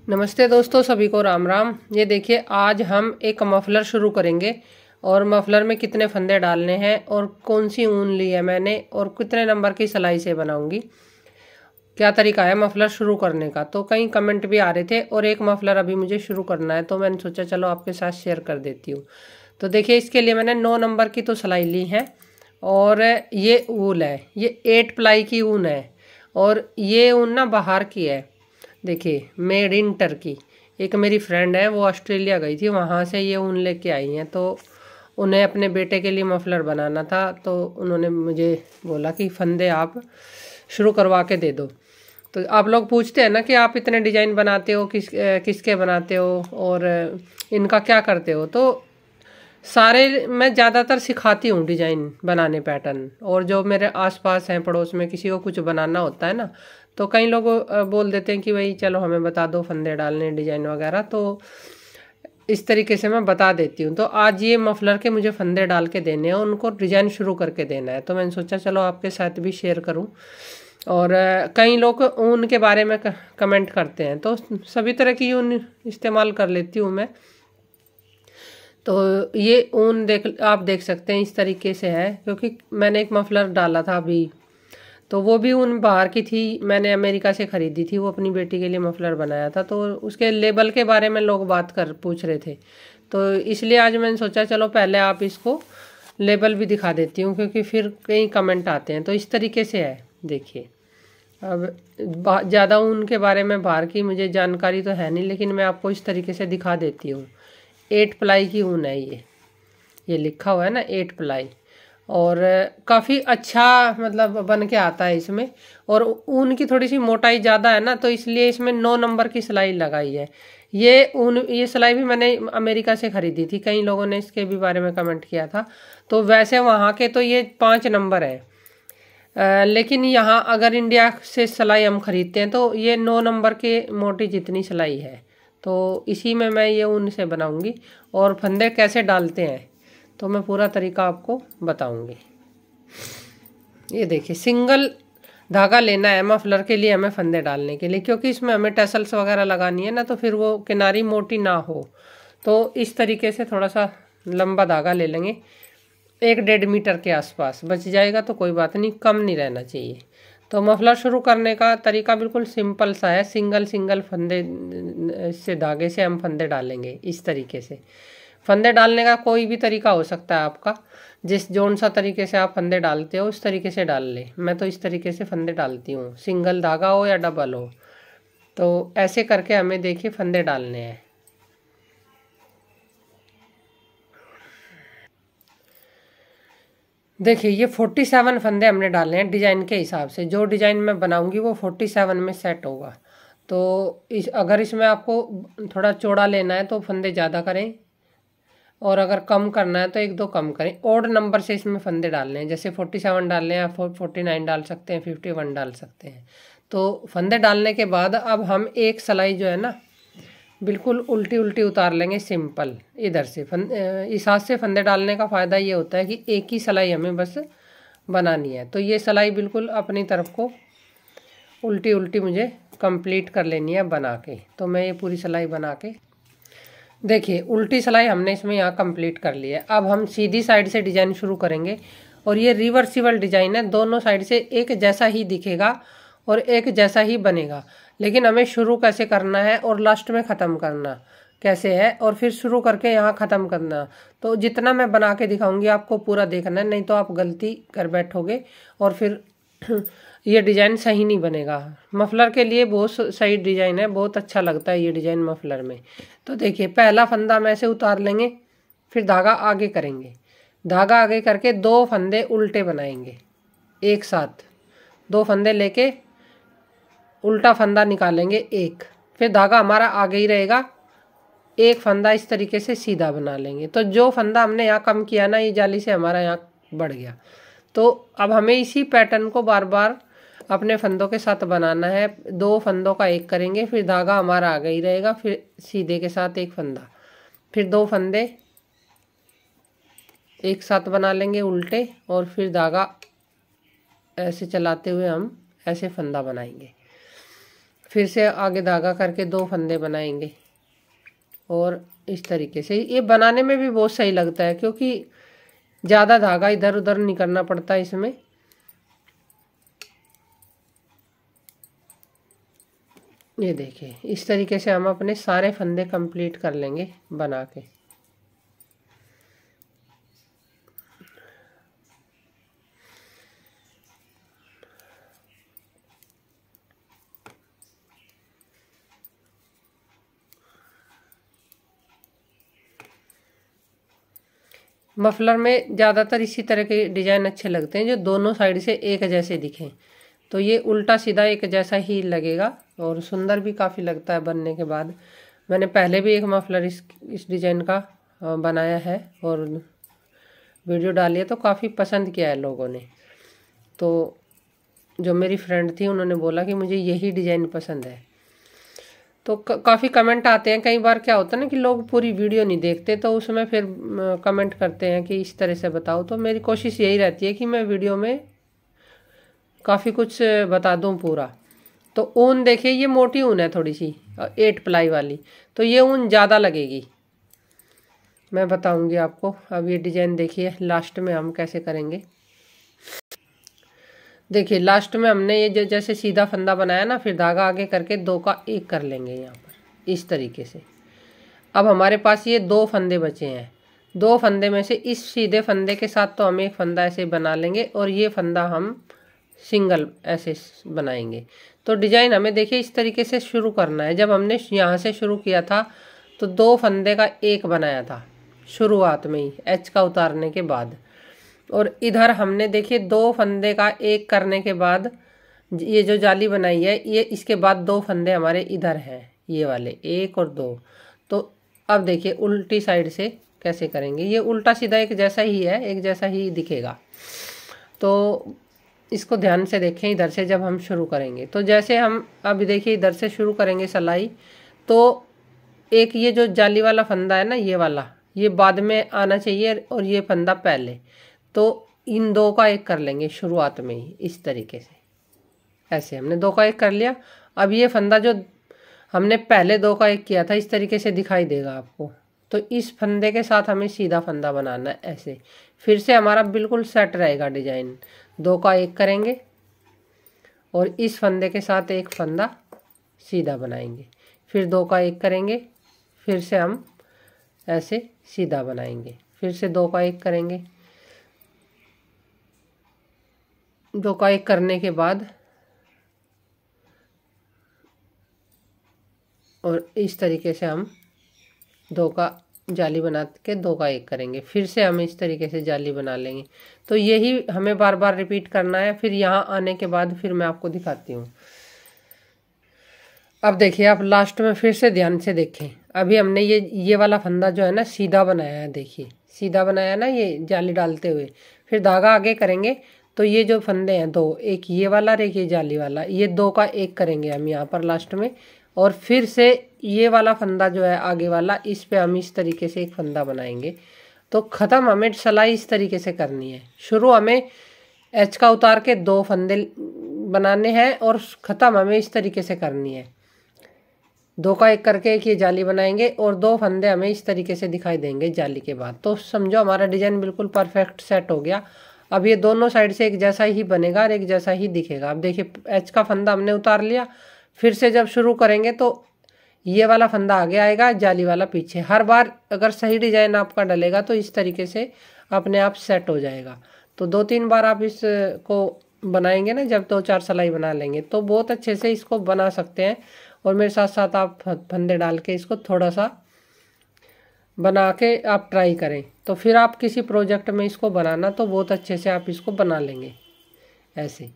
नमस्ते दोस्तों, सभी को राम राम। ये देखिए, आज हम एक मफलर शुरू करेंगे और मफलर में कितने फंदे डालने हैं और कौन सी ऊन ली है मैंने और कितने नंबर की सिलाई से बनाऊंगी, क्या तरीका है मफलर शुरू करने का। तो कई कमेंट भी आ रहे थे और एक मफलर अभी मुझे शुरू करना है, तो मैंने सोचा चलो आपके साथ शेयर कर देती हूँ। तो देखिए, इसके लिए मैंने 9 नंबर की तो सिलाई ली है और ये ऊल है, ये 8 प्लाई की ऊन है और ये ऊन ना बाहर की है। देखिए, मेड इन टर्की। एक मेरी फ्रेंड है, वो ऑस्ट्रेलिया गई थी, वहाँ से ये ऊन लेके आई हैं। तो उन्हें अपने बेटे के लिए मफलर बनाना था, तो उन्होंने मुझे बोला कि फंदे आप शुरू करवा के दे दो। तो आप लोग पूछते हैं ना कि आप इतने डिज़ाइन बनाते हो, किसके बनाते हो और इनका क्या करते हो। तो सारे मैं ज़्यादातर सिखाती हूँ डिज़ाइन बनाने, पैटर्न। और जो मेरे आसपास हैं, पड़ोस में किसी को कुछ बनाना होता है ना, तो कई लोग बोल देते हैं कि भाई चलो हमें बता दो फंदे डालने, डिज़ाइन वगैरह। तो इस तरीके से मैं बता देती हूँ। तो आज ये मफलर के मुझे फंदे डाल के देने हैं, उनको डिज़ाइन शुरू करके देना है। तो मैंने सोचा चलो आपके साथ भी शेयर करूँ। और कई लोग ऊन के बारे में कमेंट करते हैं, तो सभी तरह की ऊन इस्तेमाल कर लेती हूँ मैं। तो ये ऊन आप देख सकते हैं, इस तरीके से है, क्योंकि मैंने एक मफलर डाला था अभी, तो वो भी ऊन बाहर की थी, मैंने अमेरिका से ख़रीदी थी। वो अपनी बेटी के लिए मफलर बनाया था, तो उसके लेबल के बारे में लोग पूछ रहे थे। तो इसलिए आज मैंने सोचा चलो पहले आप इसको लेबल भी दिखा देती हूँ, क्योंकि फिर कई कमेंट आते हैं। तो इस तरीके से है, देखिए। अब ज़्यादा ऊन के बारे में बाहर की मुझे जानकारी तो है नहीं, लेकिन मैं आपको इस तरीके से दिखा देती हूँ। 8 प्लाई की ऊन है ये लिखा हुआ है ना, 8 प्लाई। और काफ़ी अच्छा मतलब बन के आता है इसमें। और ऊन की थोड़ी सी मोटाई ज़्यादा है ना, तो इसलिए इसमें 9 नंबर की सिलाई लगाई है। ये सिलाई भी मैंने अमेरिका से ख़रीदी थी। कई लोगों ने इसके भी बारे में कमेंट किया था। तो वैसे वहाँ के तो ये 5 नंबर है, लेकिन यहाँ अगर इंडिया से सिलाई हम ख़रीदते हैं तो ये 9 नंबर के मोटी जितनी सिलाई है। तो इसी में मैं ये ऊन से बनाऊंगी। और फंदे कैसे डालते हैं तो मैं पूरा तरीका आपको बताऊंगी। ये देखिए, सिंगल धागा लेना है मफलर के लिए हमें फंदे डालने के लिए, क्योंकि इसमें हमें टैसल्स वगैरह लगानी है ना, तो फिर वो किनारी मोटी ना हो। तो इस तरीके से थोड़ा सा लंबा धागा ले लेंगे, 1-1.5 मीटर के आसपास बच जाएगा, तो कोई बात नहीं, कम नहीं रहना चाहिए। तो मफलर शुरू करने का तरीका बिल्कुल सिंपल सा है। सिंगल फंदे से धागे से हम फंदे डालेंगे। इस तरीके से फंदे डालने का कोई भी तरीका हो सकता है आपका, जौन सा तरीके से आप फंदे डालते हो उस तरीके से डाल ले। मैं तो इस तरीके से फंदे डालती हूँ, सिंगल धागा हो या डबल हो। तो ऐसे करके हमें देखिए फंदे डालने हैं। देखिए, ये 47 फंदे हमने डाले हैं डिज़ाइन के हिसाब से। जो डिज़ाइन मैं बनाऊंगी वो 47 में सेट होगा। तो अगर इसमें आपको थोड़ा चौड़ा लेना है तो फंदे ज़्यादा करें, और अगर कम करना है तो 1-2 कम करें। ओड नंबर से इसमें फंदे डालने हैं, जैसे 47 डालने हैं, 49 डाल सकते हैं, 51 डाल सकते हैं। तो फंदे डालने के बाद अब हम एक सिलाई जो है ना, बिल्कुल उल्टी उल्टी उतार लेंगे, सिंपल। इधर से इस हाथ से फंदे डालने का फ़ायदा ये होता है कि एक ही सिलाई हमें बस बनानी है। तो ये सिलाई बिल्कुल अपनी तरफ को उल्टी उल्टी मुझे कंप्लीट कर लेनी है बना के। तो मैं ये पूरी सिलाई बना के, देखिए उल्टी सिलाई हमने इसमें यहाँ कंप्लीट कर ली है। अब हम सीधी साइड से डिज़ाइन शुरू करेंगे। और ये रिवर्सिबल डिज़ाइन है, दोनों साइड से एक जैसा ही दिखेगा और एक जैसा ही बनेगा। लेकिन हमें शुरू कैसे करना है और लास्ट में ख़त्म करना कैसे है, और फिर शुरू करके यहाँ ख़त्म करना। तो जितना मैं बना के दिखाऊंगी आपको पूरा देखना है, नहीं तो आप गलती कर बैठोगे और फिर ये डिज़ाइन सही नहीं बनेगा। मफलर के लिए बहुत सही डिज़ाइन है, बहुत अच्छा लगता है ये डिज़ाइन मफलर में। तो देखिए, पहला फंदा हम ऐसे उतार लेंगे, फिर धागा आगे करेंगे, धागा आगे करके 2 फंदे उल्टे बनाएंगे एक साथ। 2 फंदे लेके उल्टा फंदा निकालेंगे एक, फिर धागा हमारा आगे ही रहेगा। एक फंदा इस तरीके से सीधा बना लेंगे। तो जो फंदा हमने यहाँ कम किया ना, ये जाली से हमारा यहाँ बढ़ गया। तो अब हमें इसी पैटर्न को बार बार अपने फंदों के साथ बनाना है। 2 फंदों का एक करेंगे, फिर धागा हमारा आगे ही रहेगा, फिर सीधे के साथ एक फंदा, फिर 2 फंदे एक साथ बना लेंगे उल्टे, और फिर धागा ऐसे चलाते हुए हम ऐसे फंदा बनाएंगे। फिर से आगे धागा करके 2 फंदे बनाएंगे और इस तरीके से। ये बनाने में भी बहुत सही लगता है क्योंकि ज़्यादा धागा इधर उधर नहीं करना पड़ता इसमें। ये देखिए इस तरीके से हम अपने सारे फंदे कंप्लीट कर लेंगे बना के। मफलर में ज़्यादातर इसी तरह के डिज़ाइन अच्छे लगते हैं जो दोनों साइड से एक जैसे दिखें। तो ये उल्टा सीधा एक जैसा ही लगेगा और सुंदर भी काफ़ी लगता है बनने के बाद। मैंने पहले भी एक मफलर इस डिज़ाइन का बनाया है और वीडियो डाली है तो काफ़ी पसंद किया है लोगों ने। तो जो मेरी फ्रेंड थी उन्होंने बोला कि मुझे यही डिज़ाइन पसंद है। तो काफ़ी कमेंट आते हैं। कई बार क्या होता है ना कि लोग पूरी वीडियो नहीं देखते तो उसमें फिर कमेंट करते हैं कि इस तरह से बताओ। तो मेरी कोशिश यही रहती है कि मैं वीडियो में काफ़ी कुछ बता दूं पूरा। तो ऊन देखिए ये मोटी ऊन है थोड़ी सी 8 प्लाई वाली, तो ये ऊन ज़्यादा लगेगी। मैं बताऊंगी आपको। अब ये डिज़ाइन देखिए लास्ट में हम कैसे करेंगे। देखिए लास्ट में हमने ये जैसे सीधा फंदा बनाया ना, फिर धागा आगे करके 2 का 1 कर लेंगे यहाँ पर इस तरीके से। अब हमारे पास ये 2 फंदे बचे हैं। 2 फंदे में से इस सीधे फंदे के साथ तो हम एक फंदा ऐसे बना लेंगे और ये फंदा हम सिंगल ऐसे बनाएंगे। तो डिजाइन हमें देखिए इस तरीके से शुरू करना है। जब हमने यहाँ से शुरू किया था तो 2 फंदे का 1 बनाया था शुरुआत में ही एच का उतारने के बाद, और इधर हमने देखिए 2 फंदे का 1 करने के बाद ये जो जाली बनाई है ये इसके बाद 2 फंदे हमारे इधर हैं, ये वाले 1 और 2। तो अब देखिए उल्टी साइड से कैसे करेंगे। ये उल्टा सीधा एक जैसा ही है, एक जैसा ही दिखेगा। तो इसको ध्यान से देखें इधर से जब हम शुरू करेंगे। तो जैसे हम अब देखिए इधर से शुरू करेंगे सिलाई, तो एक ये जो जाली वाला फंदा है ना ये वाला, ये बाद में आना चाहिए और ये फंदा पहले। तो इन 2 का 1 कर लेंगे शुरुआत में ही इस तरीके से। ऐसे हमने 2 का 1 कर लिया। अब ये फंदा जो हमने पहले 2 का 1 किया था इस तरीके से दिखाई देगा आपको। तो इस फंदे के साथ हमें सीधा फंदा बनाना है ऐसे। फिर से हमारा बिल्कुल सेट रहेगा डिजाइन। 2 का 1 करेंगे और इस फंदे के साथ एक फंदा सीधा बनाएंगे, फिर 2 का 1 करेंगे, फिर से हम ऐसे सीधा बनाएंगे, फिर से 2 का 1 करेंगे। 2 का 1 करने के बाद और इस तरीके से हम 2 का जाली बना के 2 का 1 करेंगे, फिर से हम इस तरीके से जाली बना लेंगे। तो यही हमें बार बार रिपीट करना है। फिर यहाँ आने के बाद फिर मैं आपको दिखाती हूँ। अब देखिए आप लास्ट में फिर से ध्यान से देखें। अभी हमने ये वाला फंदा जो है ना सीधा बनाया है, देखिए सीधा बनाया ना ये जाली डालते हुए। फिर धागा आगे करेंगे तो ये जो फंदे हैं 2, एक ये वाला और एक ये जाली वाला, ये 2 का 1 करेंगे हम यहाँ पर लास्ट में। और फिर से ये वाला फंदा जो है आगे वाला, इस पे हम इस तरीके से एक फंदा बनाएंगे। तो ख़त्म हमें सिलाई इस तरीके से करनी है। शुरू हमें एच का उतार के 2 फंदे बनाने हैं और ख़त्म हमें इस तरीके से करनी है। 2 का 1 करके एक ये जाली बनाएंगे और 2 फंदे हमें इस तरीके से दिखाई देंगे जाली के बाद। तो समझो हमारा डिजाइन बिल्कुल परफेक्ट सेट हो गया। अब ये दोनों साइड से एक जैसा ही बनेगा और एक जैसा ही दिखेगा। अब देखिए एच का फंदा हमने उतार लिया। फिर से जब शुरू करेंगे तो ये वाला फंदा आगे आएगा, जाली वाला पीछे। हर बार अगर सही डिजाइन आपका डलेगा तो इस तरीके से अपने आप सेट हो जाएगा। तो 2-3 बार आप इसको बनाएंगे ना, जब 2-4 सिलाई बना लेंगे तो बहुत अच्छे से इसको बना सकते हैं। और मेरे साथ साथ आप फंदे डाल के इसको थोड़ा सा बना के आप ट्राई करें। तो फिर आप किसी प्रोजेक्ट में इसको बनाना तो बहुत अच्छे से आप इसको बना लेंगे ऐसे।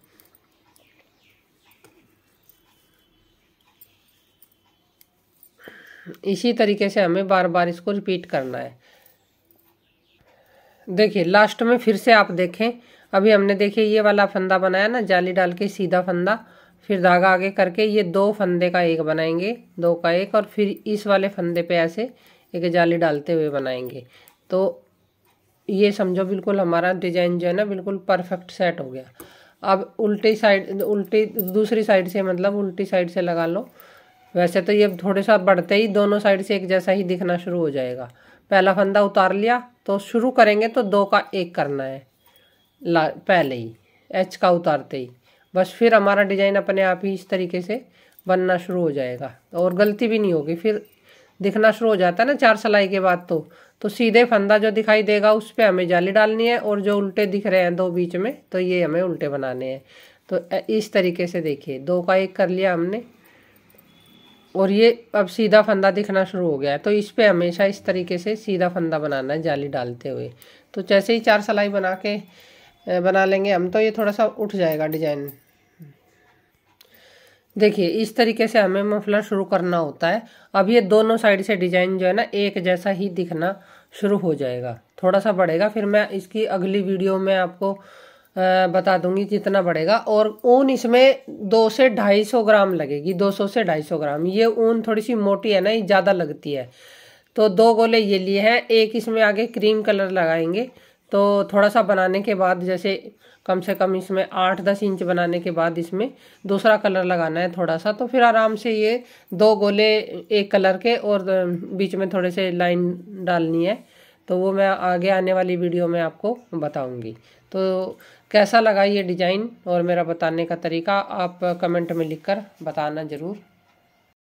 इसी तरीके से हमें बार बार इसको रिपीट करना है। देखिए लास्ट में फिर से आप देखें। अभी हमने देखिए ये वाला फंदा बनाया ना जाली डाल के सीधा फंदा, फिर धागा आगे करके ये 2 फंदे का 1 बनाएंगे, 2 का 1, और फिर इस वाले फंदे पे ऐसे एक जाली डालते हुए बनाएंगे। तो ये समझो बिल्कुल हमारा डिजाइन जो है ना बिल्कुल परफेक्ट सेट हो गया। अब उल्टी दूसरी साइड से, मतलब उल्टी साइड से लगा लो। वैसे तो ये थोड़े सा बढ़ते ही दोनों साइड से एक जैसा ही दिखना शुरू हो जाएगा। पहला फंदा उतार लिया तो शुरू करेंगे तो 2 का 1 करना है पहले ही एच का उतारते ही, बस फिर हमारा डिजाइन अपने आप ही इस तरीके से बनना शुरू हो जाएगा और गलती भी नहीं होगी। फिर दिखना शुरू हो जाता है ना 4 सिलाई के बाद तो सीधे फंदा जो दिखाई देगा उस पर हमें जाली डालनी है, और जो उल्टे दिख रहे हैं 2 बीच में तो ये हमें उल्टे बनाने हैं। तो इस तरीके से देखिए 2 का 1 कर लिया हमने, और ये अब सीधा फंदा दिखना शुरू हो गया है। तो इस पे हमेशा इस तरीके से सीधा फंदा बनाना है जाली डालते हुए। तो जैसे ही 4 सिलाई बना लेंगे हम तो ये थोड़ा सा उठ जाएगा डिजाइन। देखिए इस तरीके से हमें मफलर शुरू करना होता है। अब ये दोनों साइड से डिजाइन जो है ना एक जैसा ही दिखना शुरू हो जाएगा, थोड़ा सा बढ़ेगा। फिर मैं इसकी अगली वीडियो में आपको बता दूंगी कितना बढ़ेगा। और ऊन इसमें 200 से 250 ग्राम लगेगी, 200 से 250 ग्राम। ये ऊन थोड़ी सी मोटी है ना, ये ज़्यादा लगती है। तो 2 गोले ये लिए हैं, एक इसमें आगे क्रीम कलर लगाएंगे। तो थोड़ा सा बनाने के बाद, जैसे कम से कम इसमें 8-10 इंच बनाने के बाद इसमें दूसरा कलर लगाना है थोड़ा सा। तो फिर आराम से ये 2 गोले एक कलर के, और बीच में थोड़े से लाइन डालनी है। तो वो मैं आगे आने वाली वीडियो में आपको बताऊंगी। तो कैसा लगा ये डिज़ाइन और मेरा बताने का तरीका आप कमेंट में लिखकर बताना ज़रूर।